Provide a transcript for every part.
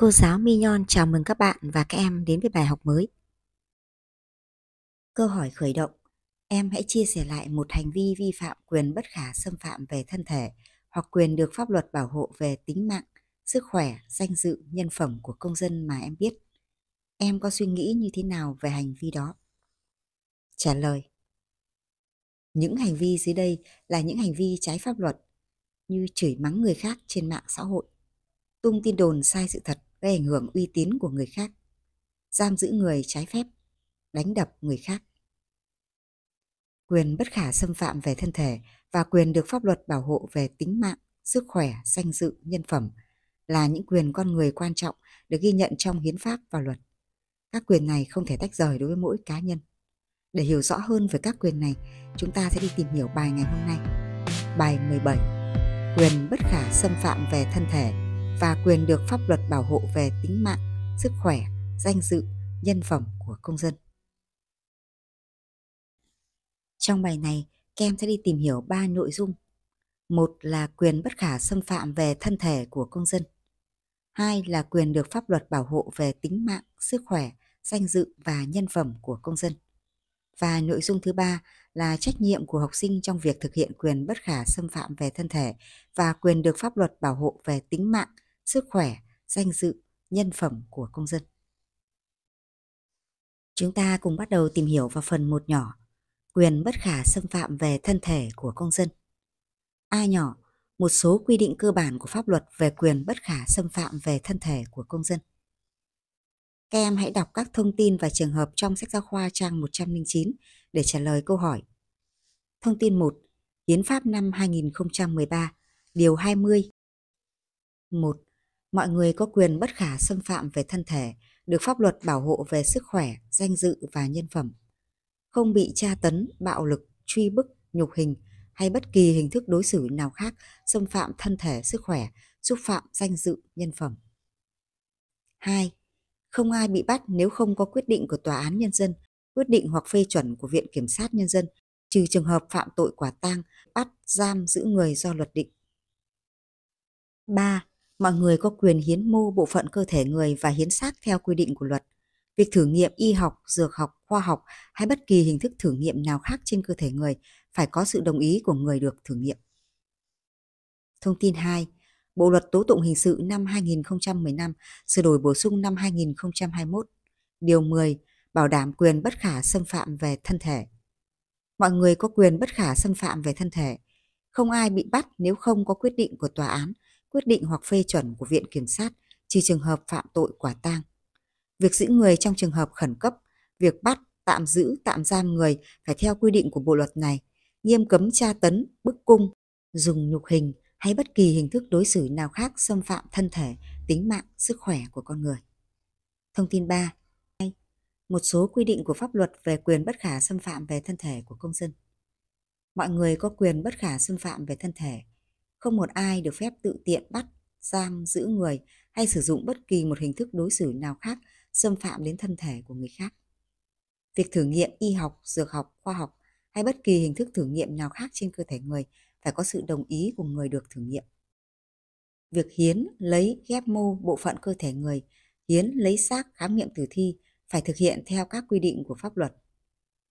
Cô giáo Mignon chào mừng các bạn và các em đến với bài học mới. Câu hỏi khởi động. Em hãy chia sẻ lại một hành vi vi phạm quyền bất khả xâm phạm về thân thể hoặc quyền được pháp luật bảo hộ về tính mạng, sức khỏe, danh dự, nhân phẩm của công dân mà em biết. Em có suy nghĩ như thế nào về hành vi đó? Trả lời. Những hành vi dưới đây là những hành vi trái pháp luật như chửi mắng người khác trên mạng xã hội, tung tin đồn sai sự thật gây ảnh hưởng uy tín của người khác, giam giữ người trái phép, đánh đập người khác. Quyền bất khả xâm phạm về thân thể và quyền được pháp luật bảo hộ về tính mạng, sức khỏe, danh dự, nhân phẩm là những quyền con người quan trọng được ghi nhận trong hiến pháp và luật. Các quyền này không thể tách rời đối với mỗi cá nhân. Để hiểu rõ hơn về các quyền này, chúng ta sẽ đi tìm hiểu bài ngày hôm nay. Bài 17. Quyền bất khả xâm phạm về thân thể và quyền được pháp luật bảo hộ về tính mạng, sức khỏe, danh dự, nhân phẩm của công dân. Trong bài này, các em sẽ đi tìm hiểu 3 nội dung. Một là quyền bất khả xâm phạm về thân thể của công dân. Hai là quyền được pháp luật bảo hộ về tính mạng, sức khỏe, danh dự và nhân phẩm của công dân. Và nội dung thứ ba là trách nhiệm của học sinh trong việc thực hiện quyền bất khả xâm phạm về thân thể và quyền được pháp luật bảo hộ về tính mạng, sức khỏe, danh dự, nhân phẩm của công dân. Chúng ta cùng bắt đầu tìm hiểu vào phần 1 nhỏ. Quyền bất khả xâm phạm về thân thể của công dân. A nhỏ, một số quy định cơ bản của pháp luật về quyền bất khả xâm phạm về thân thể của công dân. Các em hãy đọc các thông tin và trường hợp trong sách giáo khoa trang 109 để trả lời câu hỏi. Thông tin 1. Hiến pháp năm 2013, Điều 20. 1. Mọi người có quyền bất khả xâm phạm về thân thể, được pháp luật bảo hộ về sức khỏe, danh dự và nhân phẩm. Không bị tra tấn, bạo lực, truy bức, nhục hình hay bất kỳ hình thức đối xử nào khác xâm phạm thân thể, sức khỏe, xúc phạm danh dự, nhân phẩm. 2. Không ai bị bắt nếu không có quyết định của Tòa án Nhân dân, quyết định hoặc phê chuẩn của Viện Kiểm sát Nhân dân, trừ trường hợp phạm tội quả tang, bắt, giam, giữ người do luật định. 3. Mọi người có quyền hiến mô bộ phận cơ thể người và hiến xác theo quy định của luật. Việc thử nghiệm y học, dược học, khoa học hay bất kỳ hình thức thử nghiệm nào khác trên cơ thể người phải có sự đồng ý của người được thử nghiệm. Thông tin 2. Bộ luật tố tụng hình sự năm 2015 sửa đổi bổ sung năm 2021. Điều 10. Bảo đảm quyền bất khả xâm phạm về thân thể. Mọi người có quyền bất khả xâm phạm về thân thể. Không ai bị bắt nếu không có quyết định của tòa án, quyết định hoặc phê chuẩn của Viện Kiểm sát, trừ trường hợp phạm tội quả tang. Việc giữ người trong trường hợp khẩn cấp, việc bắt, tạm giữ, tạm giam người phải theo quy định của bộ luật này, nghiêm cấm tra tấn, bức cung, dùng nhục hình hay bất kỳ hình thức đối xử nào khác xâm phạm thân thể, tính mạng, sức khỏe của con người. Thông tin 3. Một số quy định của pháp luật về quyền bất khả xâm phạm về thân thể của công dân. Mọi người có quyền bất khả xâm phạm về thân thể. Không một ai được phép tự tiện bắt, giam, giữ người hay sử dụng bất kỳ một hình thức đối xử nào khác xâm phạm đến thân thể của người khác. Việc thử nghiệm y học, dược học, khoa học hay bất kỳ hình thức thử nghiệm nào khác trên cơ thể người phải có sự đồng ý của người được thử nghiệm. Việc hiến, lấy, ghép mô bộ phận cơ thể người, hiến, lấy xác, khám nghiệm tử thi phải thực hiện theo các quy định của pháp luật.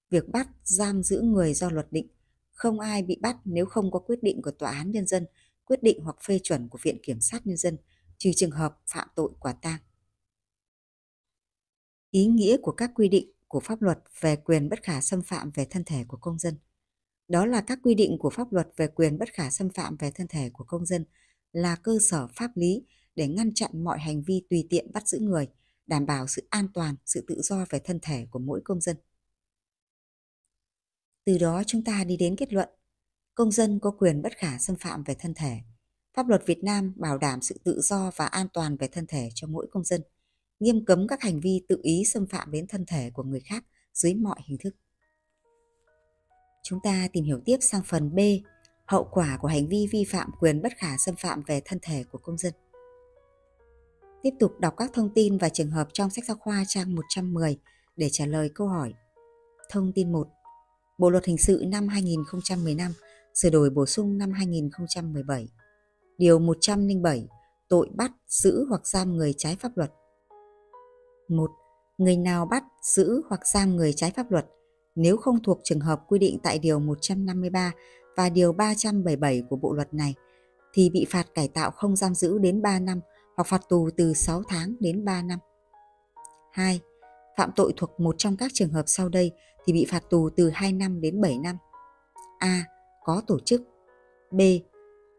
Việc bắt, giam giữ người do luật định, không ai bị bắt nếu không có quyết định của Tòa án Nhân dân, quyết định hoặc phê chuẩn của Viện Kiểm sát Nhân dân, trừ trường hợp phạm tội quả tang. Ý nghĩa của các quy định của pháp luật về quyền bất khả xâm phạm về thân thể của công dân. Đó là các quy định của pháp luật về quyền bất khả xâm phạm về thân thể của công dân là cơ sở pháp lý để ngăn chặn mọi hành vi tùy tiện bắt giữ người, đảm bảo sự an toàn, sự tự do về thân thể của mỗi công dân. Từ đó chúng ta đi đến kết luận, công dân có quyền bất khả xâm phạm về thân thể. Pháp luật Việt Nam bảo đảm sự tự do và an toàn về thân thể cho mỗi công dân, nghiêm cấm các hành vi tự ý xâm phạm đến thân thể của người khác dưới mọi hình thức. Chúng ta tìm hiểu tiếp sang phần B, hậu quả của hành vi vi phạm quyền bất khả xâm phạm về thân thể của công dân. Tiếp tục đọc các thông tin và trường hợp trong sách giáo khoa trang 110 để trả lời câu hỏi. Thông tin 1. Bộ luật hình sự năm 2015 sửa đổi bổ sung năm 2017. Điều 107. tội bắt, giữ hoặc giam người trái pháp luật. 1. Người nào bắt, giữ hoặc giam người trái pháp luật nếu không thuộc trường hợp quy định tại Điều 153 và Điều 377 của Bộ Luật này thì bị phạt cải tạo không giam giữ đến 3 năm hoặc phạt tù từ 6 tháng đến 3 năm. 2. Phạm tội thuộc một trong các trường hợp sau đây thì bị phạt tù từ 2 năm đến 7 năm. A. Có tổ chức. B.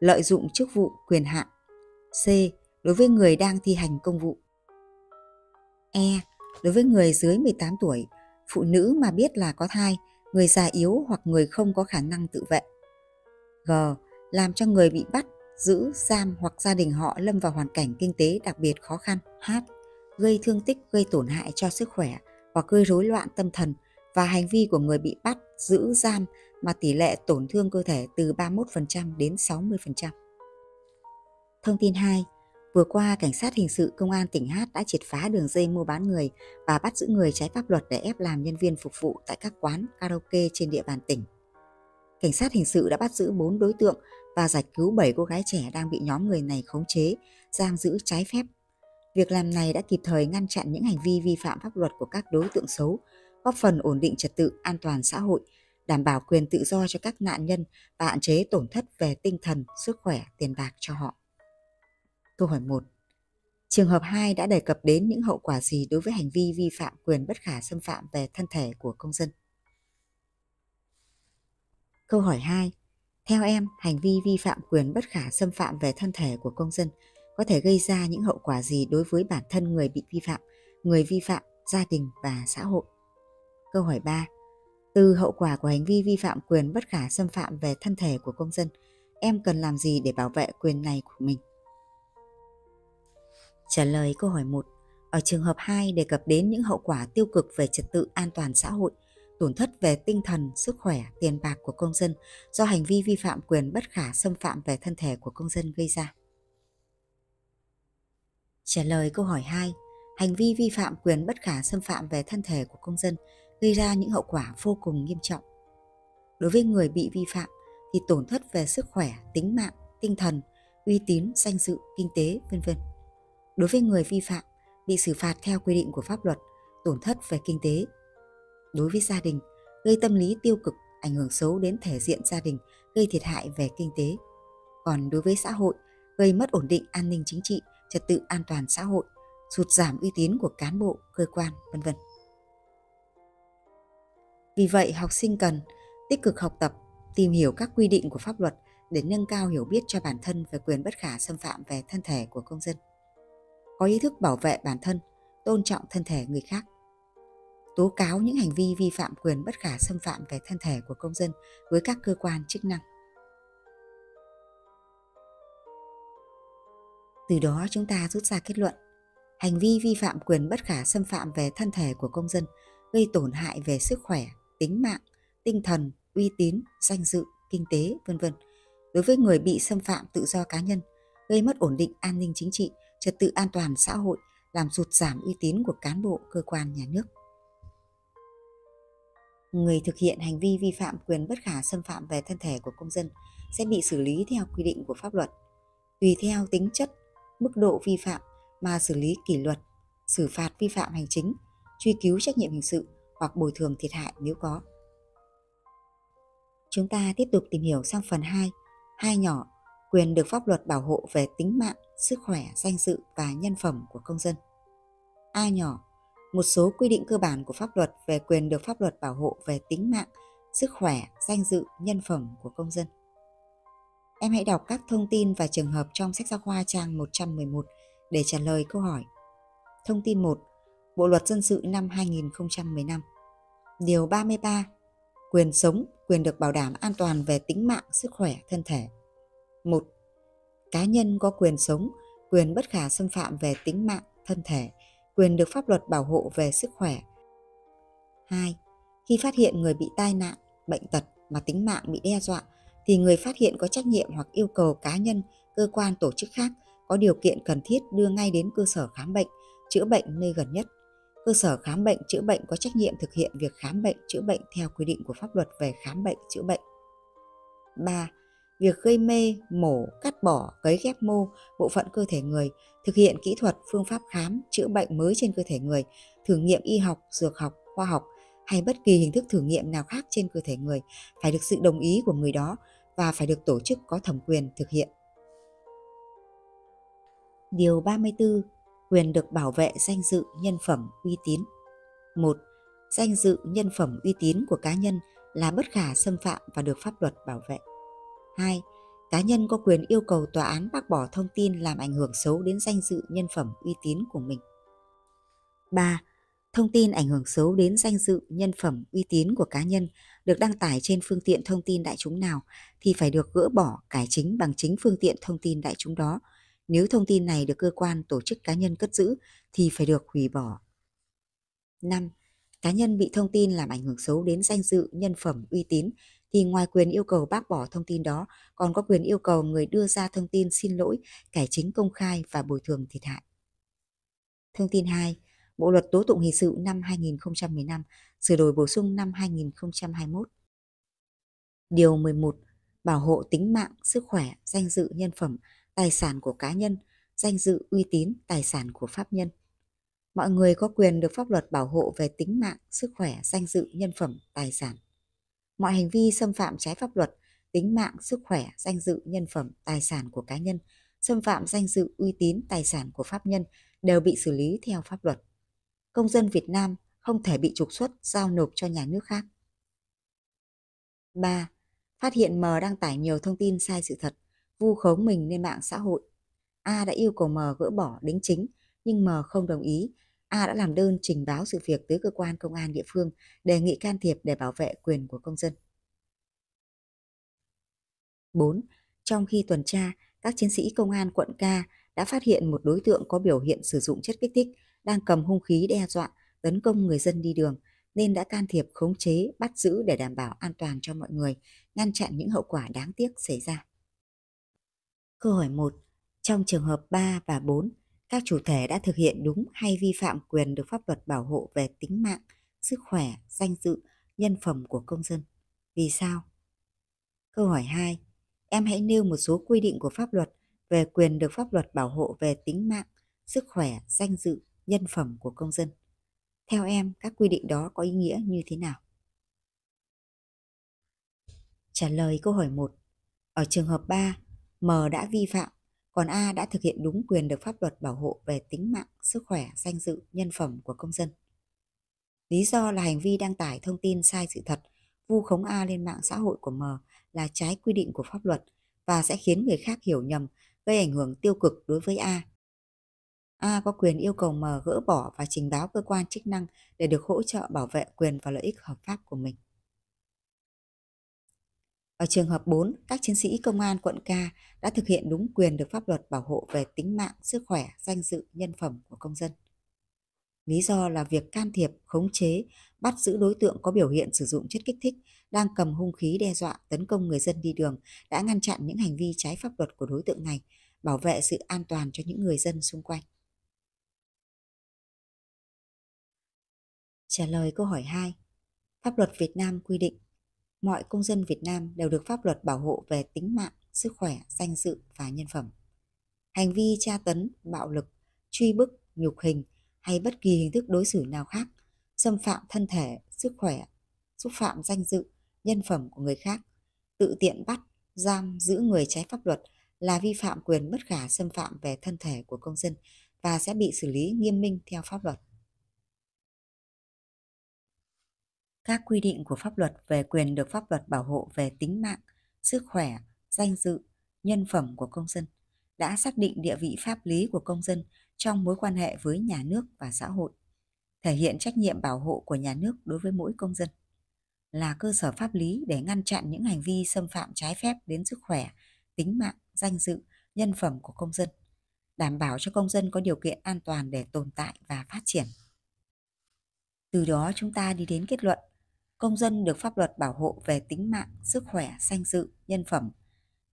Lợi dụng chức vụ quyền hạn. C. Đối với người đang thi hành công vụ. E. Đối với người dưới 18 tuổi, phụ nữ mà biết là có thai, người già yếu hoặc người không có khả năng tự vệ. G. Làm cho người bị bắt, giữ, giam hoặc gia đình họ lâm vào hoàn cảnh kinh tế đặc biệt khó khăn. H. Gây thương tích, gây tổn hại cho sức khỏe hoặc gây rối loạn tâm thần và hành vi của người bị bắt, giữ, giam mà tỷ lệ tổn thương cơ thể từ 31% đến 60%. Thông tin 2. Vừa qua, Cảnh sát hình sự Công an tỉnh Hát đã triệt phá đường dây mua bán người và bắt giữ người trái pháp luật để ép làm nhân viên phục vụ tại các quán karaoke trên địa bàn tỉnh. Cảnh sát hình sự đã bắt giữ 4 đối tượng và giải cứu 7 cô gái trẻ đang bị nhóm người này khống chế, giam giữ trái phép. Việc làm này đã kịp thời ngăn chặn những hành vi vi phạm pháp luật của các đối tượng xấu, góp phần ổn định trật tự an toàn xã hội, đảm bảo quyền tự do cho các nạn nhân và hạn chế tổn thất về tinh thần, sức khỏe, tiền bạc cho họ. Câu hỏi 1. Trường hợp 2 đã đề cập đến những hậu quả gì đối với hành vi vi phạm quyền bất khả xâm phạm về thân thể của công dân? Câu hỏi 2. Theo em, hành vi vi phạm quyền bất khả xâm phạm về thân thể của công dân có thể gây ra những hậu quả gì đối với bản thân người bị vi phạm, người vi phạm, gia đình và xã hội? Câu hỏi 3. Từ hậu quả của hành vi vi phạm quyền bất khả xâm phạm về thân thể của công dân, em cần làm gì để bảo vệ quyền này của mình? Trả lời câu hỏi 1. Ở trường hợp 2 đề cập đến những hậu quả tiêu cực về trật tự an toàn xã hội, tổn thất về tinh thần, sức khỏe, tiền bạc của công dân do hành vi vi phạm quyền bất khả xâm phạm về thân thể của công dân gây ra. Trả lời câu hỏi 2. Hành vi vi phạm quyền bất khả xâm phạm về thân thể của công dân gây ra những hậu quả vô cùng nghiêm trọng. Đối với người bị vi phạm thì tổn thất về sức khỏe, tính mạng, tinh thần, uy tín, danh dự, kinh tế, v.v. Đối với người vi phạm bị xử phạt theo quy định của pháp luật, tổn thất về kinh tế. Đối với gia đình, gây tâm lý tiêu cực, ảnh hưởng xấu đến thể diện gia đình, gây thiệt hại về kinh tế. Còn đối với xã hội, gây mất ổn định an ninh chính trị, trật tự an toàn xã hội, sụt giảm uy tín của cán bộ, cơ quan, v.v. Vì vậy, học sinh cần tích cực học tập, tìm hiểu các quy định của pháp luật để nâng cao hiểu biết cho bản thân về quyền bất khả xâm phạm về thân thể của công dân. Có ý thức bảo vệ bản thân, tôn trọng thân thể người khác. Tố cáo những hành vi vi phạm quyền bất khả xâm phạm về thân thể của công dân với các cơ quan chức năng. Từ đó chúng ta rút ra kết luận, hành vi vi phạm quyền bất khả xâm phạm về thân thể của công dân gây tổn hại về sức khỏe, tính mạng, tinh thần, uy tín, danh dự, kinh tế, v.v. Đối với người bị xâm phạm tự do cá nhân, gây mất ổn định an ninh chính trị, trật tự an toàn xã hội, làm sụt giảm uy tín của cán bộ, cơ quan nhà nước. Người thực hiện hành vi vi phạm quyền bất khả xâm phạm về thân thể của công dân sẽ bị xử lý theo quy định của pháp luật, tùy theo tính chất, mức độ vi phạm mà xử lý kỷ luật, xử phạt vi phạm hành chính, truy cứu trách nhiệm hình sự hoặc bồi thường thiệt hại nếu có. Chúng ta tiếp tục tìm hiểu sang phần 2, hai nhỏ, quyền được pháp luật bảo hộ về tính mạng, sức khỏe, danh dự và nhân phẩm của công dân. A nhỏ, một số quy định cơ bản của pháp luật về quyền được pháp luật bảo hộ về tính mạng, sức khỏe, danh dự, nhân phẩm của công dân. Em hãy đọc các thông tin và trường hợp trong sách giáo khoa trang 111 để trả lời câu hỏi. Thông tin 1. Bộ luật dân sự năm 2015. Điều 33. Quyền sống, quyền được bảo đảm an toàn về tính mạng, sức khỏe, thân thể. 1. Cá nhân có quyền sống, quyền bất khả xâm phạm về tính mạng, thân thể, quyền được pháp luật bảo hộ về sức khỏe. 2. Khi phát hiện người bị tai nạn, bệnh tật mà tính mạng bị đe dọa, thì người phát hiện có trách nhiệm hoặc yêu cầu cá nhân, cơ quan, tổ chức khác có điều kiện cần thiết đưa ngay đến cơ sở khám bệnh, chữa bệnh nơi gần nhất. Cơ sở khám bệnh, chữa bệnh có trách nhiệm thực hiện việc khám bệnh, chữa bệnh theo quy định của pháp luật về khám bệnh, chữa bệnh. 3. việc gây mê, mổ, cắt bỏ, cấy ghép mô, bộ phận cơ thể người, thực hiện kỹ thuật, phương pháp khám, chữa bệnh mới trên cơ thể người, thử nghiệm y học, dược học, khoa học hay bất kỳ hình thức thử nghiệm nào khác trên cơ thể người phải được sự đồng ý của người đó và phải được tổ chức có thẩm quyền thực hiện. Điều 34. Quyền được bảo vệ danh dự, nhân phẩm, uy tín. 1. Danh dự, nhân phẩm, uy tín của cá nhân là bất khả xâm phạm và được pháp luật bảo vệ. 2. Cá nhân có quyền yêu cầu tòa án bác bỏ thông tin làm ảnh hưởng xấu đến danh dự, nhân phẩm, uy tín của mình. 3. Thông tin ảnh hưởng xấu đến danh dự, nhân phẩm, uy tín của cá nhân được đăng tải trên phương tiện thông tin đại chúng nào thì phải được gỡ bỏ, cải chính bằng chính phương tiện thông tin đại chúng đó. Nếu thông tin này được cơ quan, tổ chức, cá nhân cất giữ thì phải được hủy bỏ. 5. Cá nhân bị thông tin làm ảnh hưởng xấu đến danh dự, nhân phẩm, uy tín thì ngoài quyền yêu cầu bác bỏ thông tin đó, còn có quyền yêu cầu người đưa ra thông tin xin lỗi, cải chính công khai và bồi thường thiệt hại. Thông tin 2. Bộ luật tố tụng hình sự năm 2015 sửa đổi bổ sung năm 2021. Điều 11. Bảo hộ tính mạng, sức khỏe, danh dự, nhân phẩm, tài sản của cá nhân, danh dự, uy tín, tài sản của pháp nhân. Mọi người có quyền được pháp luật bảo hộ về tính mạng, sức khỏe, danh dự, nhân phẩm, tài sản. Mọi hành vi xâm phạm trái pháp luật, tính mạng, sức khỏe, danh dự, nhân phẩm, tài sản của cá nhân, xâm phạm danh dự, uy tín, tài sản của pháp nhân đều bị xử lý theo pháp luật. Công dân Việt Nam không thể bị trục xuất, giao nộp cho nhà nước khác. 3. Phát hiện M đăng tải nhiều thông tin sai sự thật, vu khống mình lên mạng xã hội. A đã yêu cầu M gỡ bỏ đính chính, nhưng M không đồng ý. A đã làm đơn trình báo sự việc tới cơ quan công an địa phương, đề nghị can thiệp để bảo vệ quyền của công dân. 4. Trong khi tuần tra, các chiến sĩ công an quận K đã phát hiện một đối tượng có biểu hiện sử dụng chất kích thích, đang cầm hung khí đe dọa, tấn công người dân đi đường, nên đã can thiệp khống chế, bắt giữ để đảm bảo an toàn cho mọi người, ngăn chặn những hậu quả đáng tiếc xảy ra. Câu hỏi 1. Trong trường hợp 3 và 4, các chủ thể đã thực hiện đúng hay vi phạm quyền được pháp luật bảo hộ về tính mạng, sức khỏe, danh dự, nhân phẩm của công dân? Vì sao? Câu hỏi 2. Em hãy nêu một số quy định của pháp luật về quyền được pháp luật bảo hộ về tính mạng, sức khỏe, danh dự, nhân phẩm của công dân. Theo em, các quy định đó có ý nghĩa như thế nào? Trả lời câu hỏi 1. Ở trường hợp 3, M đã vi phạm, còn A đã thực hiện đúng quyền được pháp luật bảo hộ về tính mạng, sức khỏe, danh dự, nhân phẩm của công dân. Lý do là hành vi đăng tải thông tin sai sự thật, vu khống A lên mạng xã hội của M là trái quy định của pháp luật và sẽ khiến người khác hiểu nhầm, gây ảnh hưởng tiêu cực đối với A. A có quyền yêu cầu M gỡ bỏ và trình báo cơ quan chức năng để được hỗ trợ bảo vệ quyền và lợi ích hợp pháp của mình. Ở trường hợp 4, các chiến sĩ công an quận K đã thực hiện đúng quyền được pháp luật bảo hộ về tính mạng, sức khỏe, danh dự, nhân phẩm của công dân. Lý do là việc can thiệp, khống chế, bắt giữ đối tượng có biểu hiện sử dụng chất kích thích, đang cầm hung khí đe dọa, tấn công người dân đi đường đã ngăn chặn những hành vi trái pháp luật của đối tượng này, bảo vệ sự an toàn cho những người dân xung quanh. Trả lời câu hỏi 2. Pháp luật Việt Nam quy định mọi công dân Việt Nam đều được pháp luật bảo hộ về tính mạng, sức khỏe, danh dự và nhân phẩm. Hành vi tra tấn, bạo lực, truy bức, nhục hình hay bất kỳ hình thức đối xử nào khác, xâm phạm thân thể, sức khỏe, xúc phạm danh dự, nhân phẩm của người khác, tự tiện bắt, giam, giữ người trái pháp luật là vi phạm quyền bất khả xâm phạm về thân thể của công dân và sẽ bị xử lý nghiêm minh theo pháp luật. Các quy định của pháp luật về quyền được pháp luật bảo hộ về tính mạng, sức khỏe, danh dự, nhân phẩm của công dân đã xác định địa vị pháp lý của công dân trong mối quan hệ với nhà nước và xã hội, thể hiện trách nhiệm bảo hộ của nhà nước đối với mỗi công dân, là cơ sở pháp lý để ngăn chặn những hành vi xâm phạm trái phép đến sức khỏe, tính mạng, danh dự, nhân phẩm của công dân, đảm bảo cho công dân có điều kiện an toàn để tồn tại và phát triển. Từ đó chúng ta đi đến kết luận, công dân được pháp luật bảo hộ về tính mạng, sức khỏe, danh dự, nhân phẩm.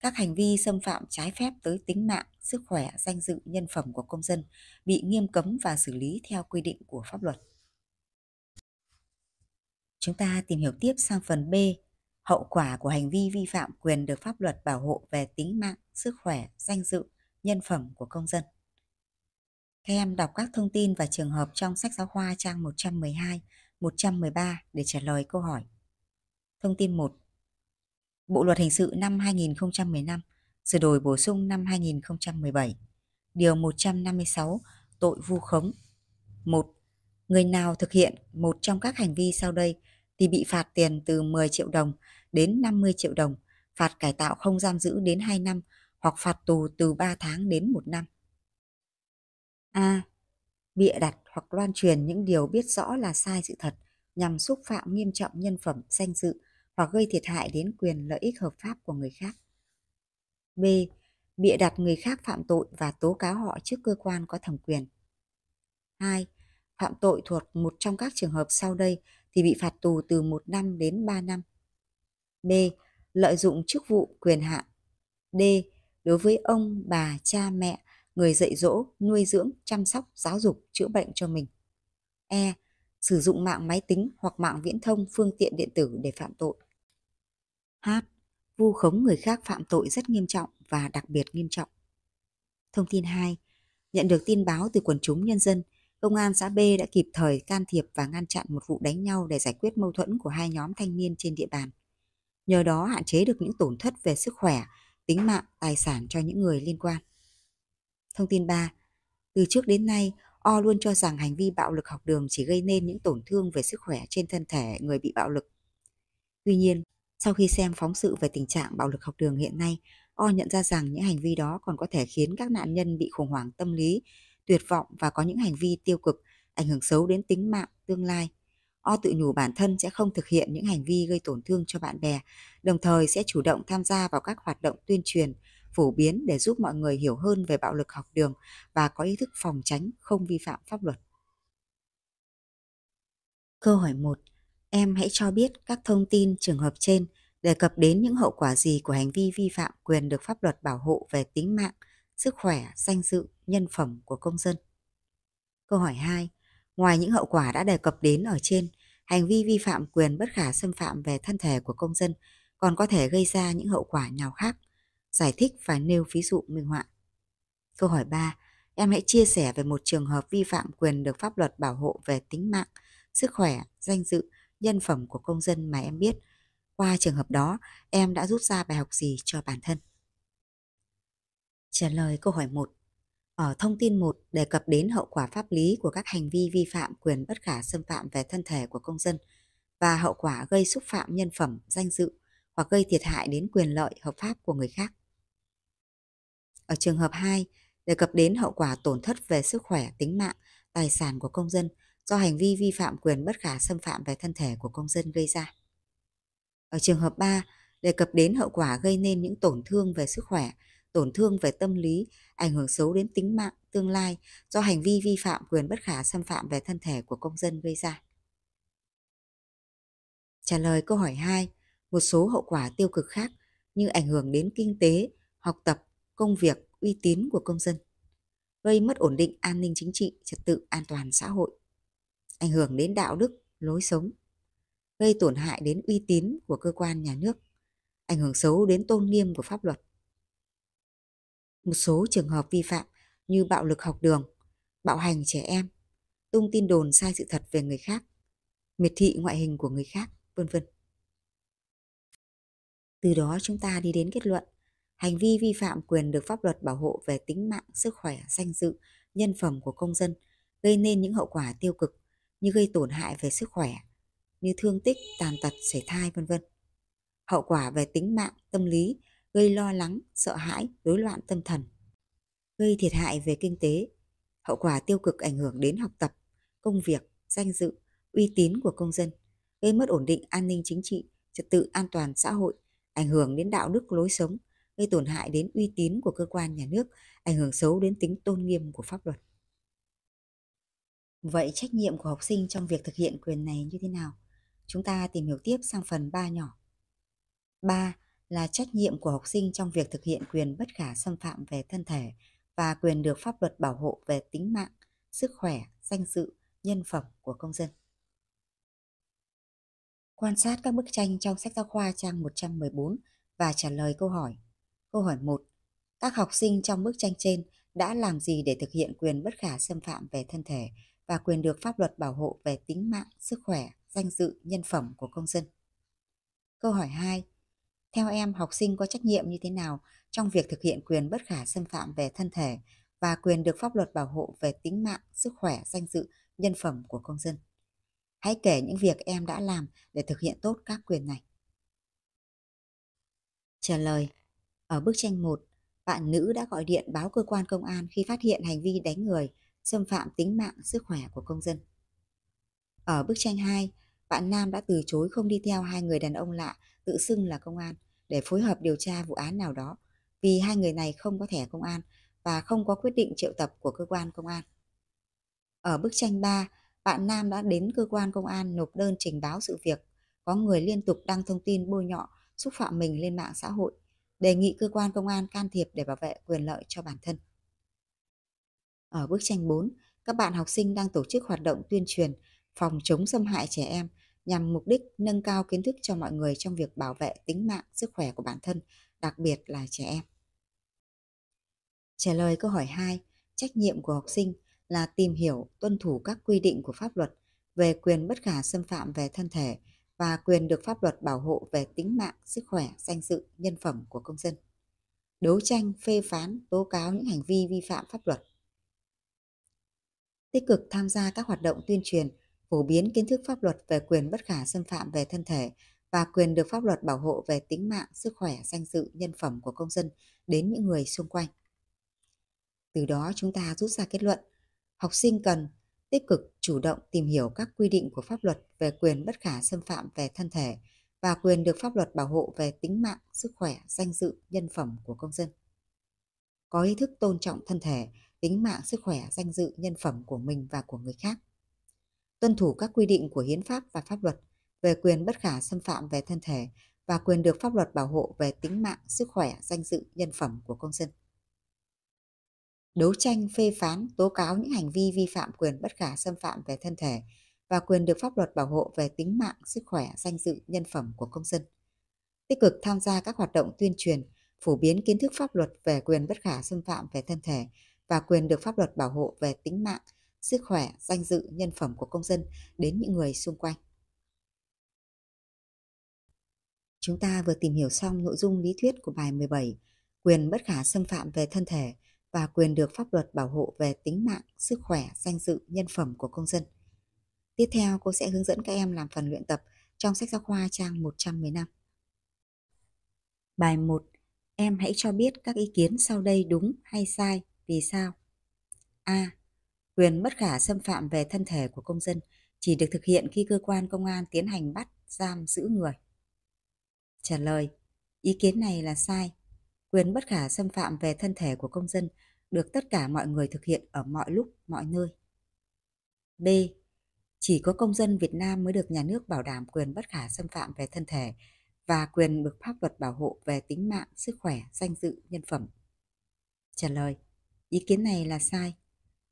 Các hành vi xâm phạm trái phép tới tính mạng, sức khỏe, danh dự, nhân phẩm của công dân bị nghiêm cấm và xử lý theo quy định của pháp luật. Chúng ta tìm hiểu tiếp sang phần B, Hậu quả của hành vi vi phạm quyền được pháp luật bảo hộ về tính mạng, sức khỏe, danh dự, nhân phẩm của công dân. Các em đọc các thông tin và trường hợp trong sách giáo khoa trang 112, 113 để trả lời câu hỏi. Thông tin 1. Bộ luật hình sự năm 2015, sửa đổi bổ sung năm 2017. Điều 156, tội vu khống. 1. Người nào thực hiện một trong các hành vi sau đây thì bị phạt tiền từ 10 triệu đồng đến 50 triệu đồng, phạt cải tạo không giam giữ đến 2 năm hoặc phạt tù từ 3 tháng đến 1 năm. A. Bịa đặt hoặc loan truyền những điều biết rõ là sai sự thật nhằm xúc phạm nghiêm trọng nhân phẩm, danh dự hoặc gây thiệt hại đến quyền lợi ích hợp pháp của người khác. B. Bịa đặt người khác phạm tội và tố cáo họ trước cơ quan có thẩm quyền. 2. Phạm tội thuộc một trong các trường hợp sau đây thì bị phạt tù từ 1 năm đến 3 năm. B. Lợi dụng chức vụ quyền hạn. D. Đối với ông, bà, cha mẹ, người dạy dỗ, nuôi dưỡng, chăm sóc, giáo dục, chữa bệnh cho mình. E. Sử dụng mạng máy tính hoặc mạng viễn thông, phương tiện điện tử để phạm tội. H. Vu khống người khác phạm tội rất nghiêm trọng và đặc biệt nghiêm trọng. Thông tin 2. Nhận được tin báo từ quần chúng nhân dân, Công an xã B đã kịp thời can thiệp và ngăn chặn một vụ đánh nhau để giải quyết mâu thuẫn của hai nhóm thanh niên trên địa bàn. Nhờ đó hạn chế được những tổn thất về sức khỏe, tính mạng, tài sản cho những người liên quan. Thông tin 3. Từ trước đến nay, O luôn cho rằng hành vi bạo lực học đường chỉ gây nên những tổn thương về sức khỏe trên thân thể người bị bạo lực. Tuy nhiên, sau khi xem phóng sự về tình trạng bạo lực học đường hiện nay, O nhận ra rằng những hành vi đó còn có thể khiến các nạn nhân bị khủng hoảng tâm lý, tuyệt vọng và có những hành vi tiêu cực, ảnh hưởng xấu đến tính mạng, tương lai. O tự nhủ bản thân sẽ không thực hiện những hành vi gây tổn thương cho bạn bè, đồng thời sẽ chủ động tham gia vào các hoạt động tuyên truyền, phổ biến để giúp mọi người hiểu hơn về bạo lực học đường và có ý thức phòng tránh, không vi phạm pháp luật. Câu hỏi 1. Em hãy cho biết các thông tin trường hợp trên đề cập đến những hậu quả gì của hành vi vi phạm quyền được pháp luật bảo hộ về tính mạng, sức khỏe, danh dự, nhân phẩm của công dân. Câu hỏi 2. Ngoài những hậu quả đã đề cập đến ở trên, hành vi vi phạm quyền bất khả xâm phạm về thân thể của công dân còn có thể gây ra những hậu quả nào khác? Giải thích và nêu ví dụ minh họa. Câu hỏi 3. Em hãy chia sẻ về một trường hợp vi phạm quyền được pháp luật bảo hộ về tính mạng, sức khỏe, danh dự, nhân phẩm của công dân mà em biết. Qua trường hợp đó, em đã rút ra bài học gì cho bản thân? Trả lời câu hỏi 1. Ở thông tin 1 đề cập đến hậu quả pháp lý của các hành vi vi phạm quyền bất khả xâm phạm về thân thể của công dân và hậu quả gây xúc phạm nhân phẩm, danh dự hoặc gây thiệt hại đến quyền lợi hợp pháp của người khác. Ở trường hợp 2 đề cập đến hậu quả tổn thất về sức khỏe, tính mạng, tài sản của công dân do hành vi vi phạm quyền bất khả xâm phạm về thân thể của công dân gây ra. Ở trường hợp 3 đề cập đến hậu quả gây nên những tổn thương về sức khỏe, tổn thương về tâm lý, ảnh hưởng xấu đến tính mạng, tương lai do hành vi vi phạm quyền bất khả xâm phạm về thân thể của công dân gây ra. Trả lời câu hỏi 2, một số hậu quả tiêu cực khác như ảnh hưởng đến kinh tế, học tập, công việc, uy tín của công dân, gây mất ổn định an ninh chính trị, trật tự an toàn xã hội, ảnh hưởng đến đạo đức, lối sống, gây tổn hại đến uy tín của cơ quan nhà nước, ảnh hưởng xấu đến tôn nghiêm của pháp luật. Một số trường hợp vi phạm như bạo lực học đường, bạo hành trẻ em, tung tin đồn sai sự thật về người khác, miệt thị ngoại hình của người khác, vân vân. Từ đó chúng ta đi đến kết luận, hành vi vi phạm quyền được pháp luật bảo hộ về tính mạng, sức khỏe, danh dự, nhân phẩm của công dân gây nên những hậu quả tiêu cực như gây tổn hại về sức khỏe, như thương tích, tàn tật, sảy thai, vân vân. Hậu quả về tính mạng, tâm lý, gây lo lắng, sợ hãi, rối loạn tâm thần. Gây thiệt hại về kinh tế, hậu quả tiêu cực ảnh hưởng đến học tập, công việc, danh dự, uy tín của công dân, gây mất ổn định an ninh chính trị, trật tự an toàn xã hội, ảnh hưởng đến đạo đức lối sống, gây tổn hại đến uy tín của cơ quan nhà nước, ảnh hưởng xấu đến tính tôn nghiêm của pháp luật. Vậy trách nhiệm của học sinh trong việc thực hiện quyền này như thế nào? Chúng ta tìm hiểu tiếp sang phần 3 nhỏ. 3 là trách nhiệm của học sinh trong việc thực hiện quyền bất khả xâm phạm về thân thể và quyền được pháp luật bảo hộ về tính mạng, sức khỏe, danh dự, nhân phẩm của công dân. Quan sát các bức tranh trong sách giáo khoa trang 114 và trả lời câu hỏi. Câu hỏi 1. Các học sinh trong bức tranh trên đã làm gì để thực hiện quyền bất khả xâm phạm về thân thể và quyền được pháp luật bảo hộ về tính mạng, sức khỏe, danh dự, nhân phẩm của công dân? Câu hỏi 2. Theo em, học sinh có trách nhiệm như thế nào trong việc thực hiện quyền bất khả xâm phạm về thân thể và quyền được pháp luật bảo hộ về tính mạng, sức khỏe, danh dự, nhân phẩm của công dân? Hãy kể những việc em đã làm để thực hiện tốt các quyền này. Trả lời. Ở bức tranh 1, bạn nữ đã gọi điện báo cơ quan công an khi phát hiện hành vi đánh người, xâm phạm tính mạng, sức khỏe của công dân. Ở bức tranh 2, bạn nam đã từ chối không đi theo hai người đàn ông lạ tự xưng là công an để phối hợp điều tra vụ án nào đó vì hai người này không có thẻ công an và không có quyết định triệu tập của cơ quan công an. Ở bức tranh 3, bạn nam đã đến cơ quan công an nộp đơn trình báo sự việc có người liên tục đăng thông tin bôi nhọ, xúc phạm mình lên mạng xã hội, đề nghị cơ quan công an can thiệp để bảo vệ quyền lợi cho bản thân. Ở bức tranh 4, các bạn học sinh đang tổ chức hoạt động tuyên truyền phòng chống xâm hại trẻ em nhằm mục đích nâng cao kiến thức cho mọi người trong việc bảo vệ tính mạng, sức khỏe của bản thân, đặc biệt là trẻ em. Trả lời câu hỏi 2, trách nhiệm của học sinh là tìm hiểu, tuân thủ các quy định của pháp luật về quyền bất khả xâm phạm về thân thể và quyền được pháp luật bảo hộ về tính mạng, sức khỏe, danh dự, nhân phẩm của công dân. Đấu tranh, phê phán, tố cáo những hành vi vi phạm pháp luật. Tích cực tham gia các hoạt động tuyên truyền, phổ biến kiến thức pháp luật về quyền bất khả xâm phạm về thân thể và quyền được pháp luật bảo hộ về tính mạng, sức khỏe, danh dự, nhân phẩm của công dân đến những người xung quanh. Từ đó chúng ta rút ra kết luận, học sinh cần tích cực chủ động tìm hiểu các quy định của pháp luật về quyền bất khả xâm phạm về thân thể và quyền được pháp luật bảo hộ về tính mạng, sức khỏe, danh dự, nhân phẩm của công dân. Có ý thức tôn trọng thân thể, tính mạng, sức khỏe, danh dự, nhân phẩm của mình và của người khác. Tuân thủ các quy định của hiến pháp và pháp luật về quyền bất khả xâm phạm về thân thể và quyền được pháp luật bảo hộ về tính mạng, sức khỏe, danh dự, nhân phẩm của công dân. Đấu tranh, phê phán, tố cáo những hành vi vi phạm quyền bất khả xâm phạm về thân thể và quyền được pháp luật bảo hộ về tính mạng, sức khỏe, danh dự, nhân phẩm của công dân. Tích cực tham gia các hoạt động tuyên truyền, phổ biến kiến thức pháp luật về quyền bất khả xâm phạm về thân thể và quyền được pháp luật bảo hộ về tính mạng, sức khỏe, danh dự, nhân phẩm của công dân đến những người xung quanh. Chúng ta vừa tìm hiểu xong nội dung lý thuyết của bài 17, quyền bất khả xâm phạm về thân thể và quyền được pháp luật bảo hộ về tính mạng, sức khỏe, danh dự, nhân phẩm của công dân. Tiếp theo, cô sẽ hướng dẫn các em làm phần luyện tập trong sách giáo khoa trang 115. Bài 1. Em hãy cho biết các ý kiến sau đây đúng hay sai, vì sao? A. Quyền bất khả xâm phạm về thân thể của công dân chỉ được thực hiện khi cơ quan công an tiến hành bắt, giam, giữ người. Trả lời. Ý kiến này là sai. Quyền bất khả xâm phạm về thân thể của công dân được tất cả mọi người thực hiện ở mọi lúc, mọi nơi. B. Chỉ có công dân Việt Nam mới được nhà nước bảo đảm quyền bất khả xâm phạm về thân thể và quyền được pháp luật bảo hộ về tính mạng, sức khỏe, danh dự, nhân phẩm. Trả lời. Ý kiến này là sai.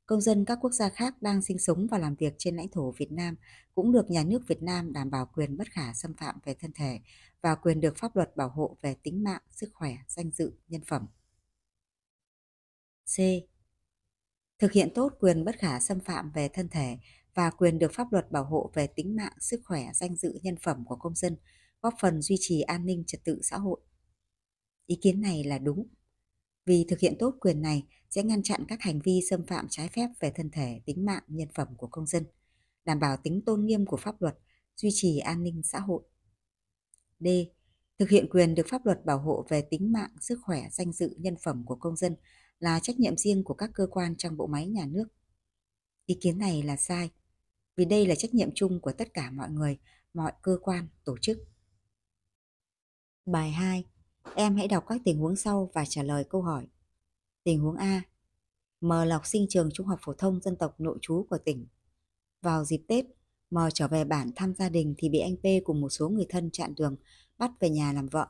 Công dân các quốc gia khác đang sinh sống và làm việc trên lãnh thổ Việt Nam cũng được nhà nước Việt Nam đảm bảo quyền bất khả xâm phạm về thân thể và quyền được pháp luật bảo hộ về tính mạng, sức khỏe, danh dự, nhân phẩm. C. Thực hiện tốt quyền bất khả xâm phạm về thân thể và quyền được pháp luật bảo hộ về tính mạng, sức khỏe, danh dự, nhân phẩm của công dân, góp phần duy trì an ninh trật tự xã hội. Ý kiến này là đúng. Vì thực hiện tốt quyền này sẽ ngăn chặn các hành vi xâm phạm trái phép về thân thể, tính mạng, nhân phẩm của công dân, đảm bảo tính tôn nghiêm của pháp luật, duy trì an ninh xã hội. D. Thực hiện quyền được pháp luật bảo hộ về tính mạng, sức khỏe, danh dự, nhân phẩm của công dân là trách nhiệm riêng của các cơ quan trong bộ máy nhà nước. Ý kiến này là sai, vì đây là trách nhiệm chung của tất cả mọi người, mọi cơ quan, tổ chức. Bài 2. Em hãy đọc các tình huống sau và trả lời câu hỏi. Tình huống A. M là học sinh trường Trung học phổ thông dân tộc nội trú của tỉnh. Vào dịp Tết, M trở về bản thăm gia đình thì bị anh P cùng một số người thân chặn đường, bắt về nhà làm vợ.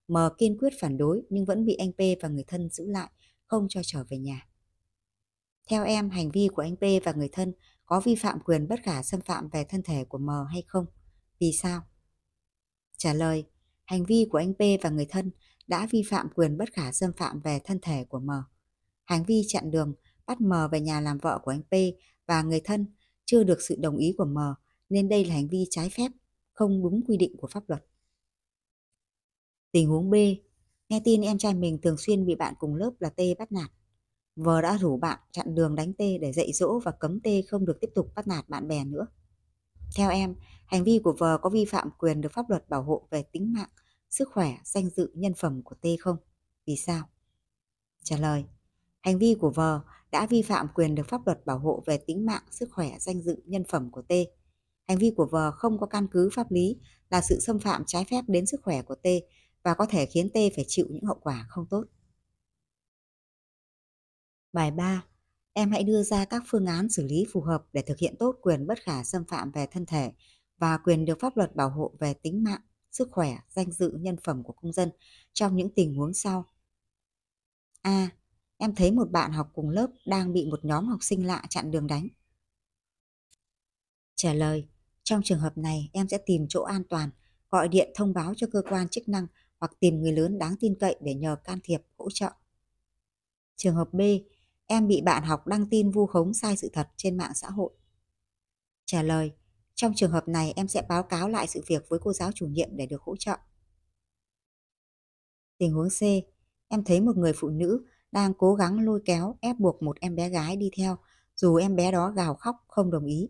M kiên quyết phản đối nhưng vẫn bị anh P và người thân giữ lại, không cho trở về nhà. Theo em, hành vi của anh P và người thân có vi phạm quyền bất khả xâm phạm về thân thể của M hay không? Vì sao? Trả lời, hành vi của anh P và người thân đã vi phạm quyền bất khả xâm phạm về thân thể của M. Hành vi chặn đường, bắt M về nhà làm vợ của anh P và người thân chưa được sự đồng ý của M, nên đây là hành vi trái phép, không đúng quy định của pháp luật. Tình huống B, nghe tin em trai mình thường xuyên bị bạn cùng lớp là T bắt nạt. V đã rủ bạn chặn đường đánh T để dạy dỗ và cấm T không được tiếp tục bắt nạt bạn bè nữa. Theo em, hành vi của V có vi phạm quyền được pháp luật bảo hộ về tính mạng, sức khỏe, danh dự, nhân phẩm của T không? Vì sao? Trả lời, hành vi của V đã vi phạm quyền được pháp luật bảo hộ về tính mạng, sức khỏe, danh dự, nhân phẩm của T. Hành vi của V không có căn cứ pháp lý, là sự xâm phạm trái phép đến sức khỏe của T và có thể khiến T phải chịu những hậu quả không tốt. Bài 3. Em hãy đưa ra các phương án xử lý phù hợp để thực hiện tốt quyền bất khả xâm phạm về thân thể và quyền được pháp luật bảo hộ về tính mạng, sức khỏe, danh dự, nhân phẩm của công dân trong những tình huống sau. A. Em thấy một bạn học cùng lớp đang bị một nhóm học sinh lạ chặn đường đánh. Trả lời, trong trường hợp này em sẽ tìm chỗ an toàn, gọi điện thông báo cho cơ quan chức năng hoặc tìm người lớn đáng tin cậy để nhờ can thiệp, hỗ trợ. Trường hợp B, em bị bạn học đăng tin vu khống sai sự thật trên mạng xã hội. Trả lời, trong trường hợp này em sẽ báo cáo lại sự việc với cô giáo chủ nhiệm để được hỗ trợ. Tình huống C, em thấy một người phụ nữ đang cố gắng lôi kéo ép buộc một em bé gái đi theo, dù em bé đó gào khóc không đồng ý.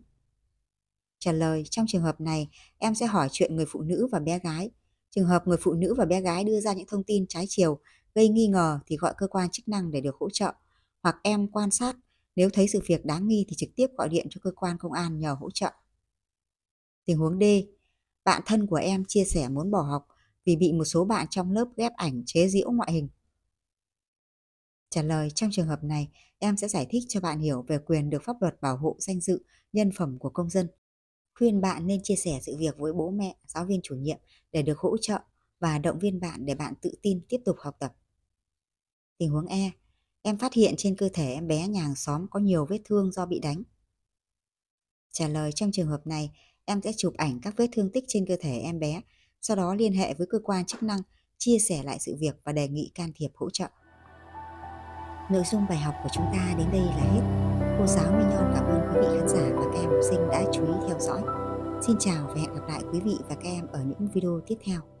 Trả lời, trong trường hợp này em sẽ hỏi chuyện người phụ nữ và bé gái. Trường hợp người phụ nữ và bé gái đưa ra những thông tin trái chiều, gây nghi ngờ thì gọi cơ quan chức năng để được hỗ trợ. Hoặc em quan sát, nếu thấy sự việc đáng nghi thì trực tiếp gọi điện cho cơ quan công an nhờ hỗ trợ. Tình huống D, bạn thân của em chia sẻ muốn bỏ học vì bị một số bạn trong lớp ghép ảnh chế giễu ngoại hình. Trả lời, trong trường hợp này em sẽ giải thích cho bạn hiểu về quyền được pháp luật bảo hộ danh dự, nhân phẩm của công dân. Khuyên bạn nên chia sẻ sự việc với bố mẹ, giáo viên chủ nhiệm để được hỗ trợ và động viên bạn để bạn tự tin tiếp tục học tập. Tình huống E, em phát hiện trên cơ thể em bé nhà hàng xóm có nhiều vết thương do bị đánh. Trả lời, trong trường hợp này, em sẽ chụp ảnh các vết thương tích trên cơ thể em bé, sau đó liên hệ với cơ quan chức năng, chia sẻ lại sự việc và đề nghị can thiệp hỗ trợ. Nội dung bài học của chúng ta đến đây là hết. Cô giáo Minh Nhon cảm ơn quý vị khán giả và các em học sinh đã chú ý theo dõi. Xin chào và hẹn gặp lại quý vị và các em ở những video tiếp theo.